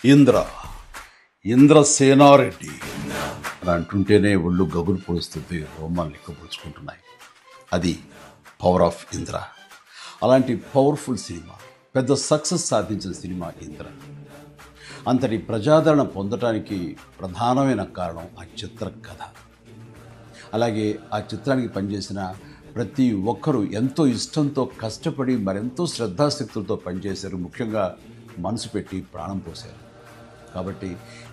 ఇంద్ర ఇంద్రసేనారెడ్డి అని అంటుంటేనే ఒళ్ళు గగురు పొడుస్తుంది, రోమాలు లెక్కపరుచుకుంటున్నాయి. అది పవర్ ఆఫ్ ఇంద్ర. అలాంటి పవర్ఫుల్ సినిమా, పెద్ద సక్సెస్ సాధించిన సినిమా ఇంద్ర. అంతటి ప్రజాదరణ పొందటానికి ప్రధానమైన కారణం ఆ చిత్ర కథ. అలాగే ఆ చిత్రానికి పనిచేసిన ప్రతి ఒక్కరూ ఎంతో ఇష్టంతో కష్టపడి మరెంతో శ్రద్ధాశక్తులతో పనిచేశారు. ముఖ్యంగా మనసు పెట్టి ప్రాణం పోశారు. కాబట్టి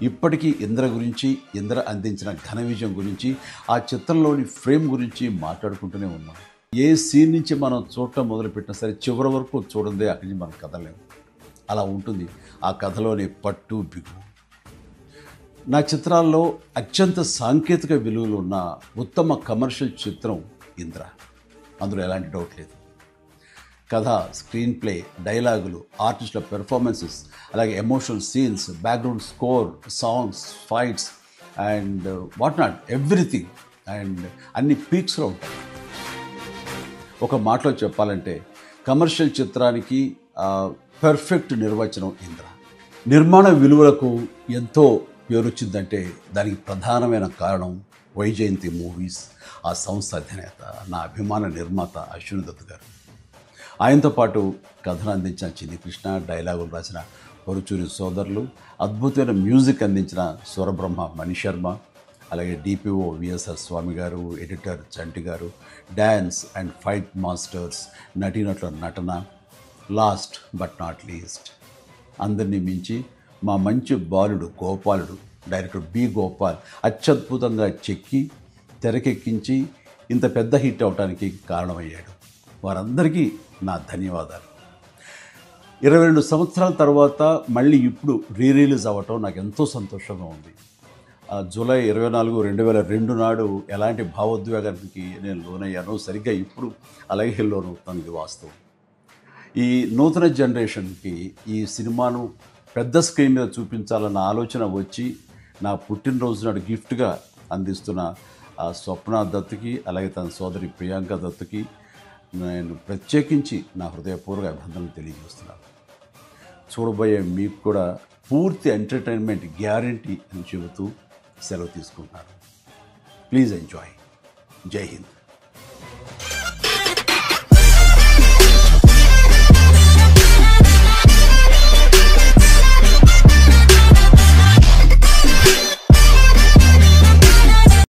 ఇప్పటికీ ఇంద్ర గురించి, ఇంద్ర అందించిన ఘన విజయం గురించి, ఆ చిత్రంలోని ఫ్రేమ్ గురించి మాట్లాడుకుంటూనే ఉన్నాం. ఏ సీన్ నుంచి మనం చూడటం మొదలుపెట్టినా సరే చివరి వరకు చూడందే అక్కడి నుంచి మనం కదలేము. అలా ఉంటుంది ఆ కథలోని పట్టు బిగువు. నా చిత్రాల్లో అత్యంత సాంకేతిక విలువలు ఉన్న ఉత్తమ కమర్షియల్ చిత్రం ఇంద్ర. అందులో ఎలాంటి డౌట్ లేదు. కథ, స్క్రీన్ ప్లే, డైలాగులు, ఆర్టిస్టుల పెర్ఫార్మెన్సెస్, అలాగే emotional scenes, background score, songs, fights and what not, everything. And అన్ని పీక్స్లో ఉంటాయి. ఒక మాటలో చెప్పాలంటే కమర్షియల్ చిత్రానికి పర్ఫెక్ట్ నిర్వచనం ఇంద్ర. నిర్మాణ విలువలకు ఎంతో పేరొచ్చిందంటే దానికి ప్రధానమైన కారణం వైజయంతి మూవీస్, ఆ సంస్థ అధినేత, నా అభిమాన నిర్మాత అశ్విని దత్ గారు. ఆయనతో పాటు కథను అందించిన చిన్ని కృష్ణ, డైలాగులు రాసిన పరుచూరి సోదరులు, అద్భుతమైన మ్యూజిక్ అందించిన స్వరబ్రహ్మ మణిశర్మ, అలాగే డిపిఓ విఎస్ఆర్ స్వామి గారు, ఎడిటర్ చంటి గారు, డ్యాన్స్ అండ్ ఫైట్ మాస్టర్స్, నటీనటుల నటన, లాస్ట్ బట్ నాట్ లీస్ట్ అందరినీ మించి మా మంచి బాలుడు గోపాలుడు, డైరెక్టర్ బి గోపాల్ అత్యద్భుతంగా చెక్కి తెరకెక్కించి ఇంత పెద్ద హిట్ అవడానికి కారణమయ్యాడు. వారందరికీ నా ధన్యవాదాలు. 22 సంవత్సరాల తర్వాత మళ్ళీ ఇప్పుడు రిలీజ్ అవ్వటం నాకు ఎంతో సంతోషంగా ఉంది. జూలై 24, 2002 నాడు ఎలాంటి భావోద్వేగానికి నేను లోనయ్యానో సరిగ్గా ఇప్పుడు అలాగే లోనవుతాను. ఇది వాస్తవం. ఈ నూతన జనరేషన్కి ఈ సినిమాను పెద్ద స్క్రీన్ మీద చూపించాలన్న ఆలోచన వచ్చి నా పుట్టినరోజు నాడు గిఫ్ట్గా అందిస్తున్న స్వప్న దత్తుకి, అలాగే తన సోదరి ప్రియాంక దత్తుకి నేను ప్రత్యేకించి నా హృదయపూర్వక అభినందనలు తెలియజేస్తున్నాను. చూడబోయే మీకు కూడా పూర్తి ఎంటర్టైన్మెంట్ గ్యారంటీ అని చెబుతూ సెలవు తీసుకుంటున్నాను. Please enjoy. జై హింద్.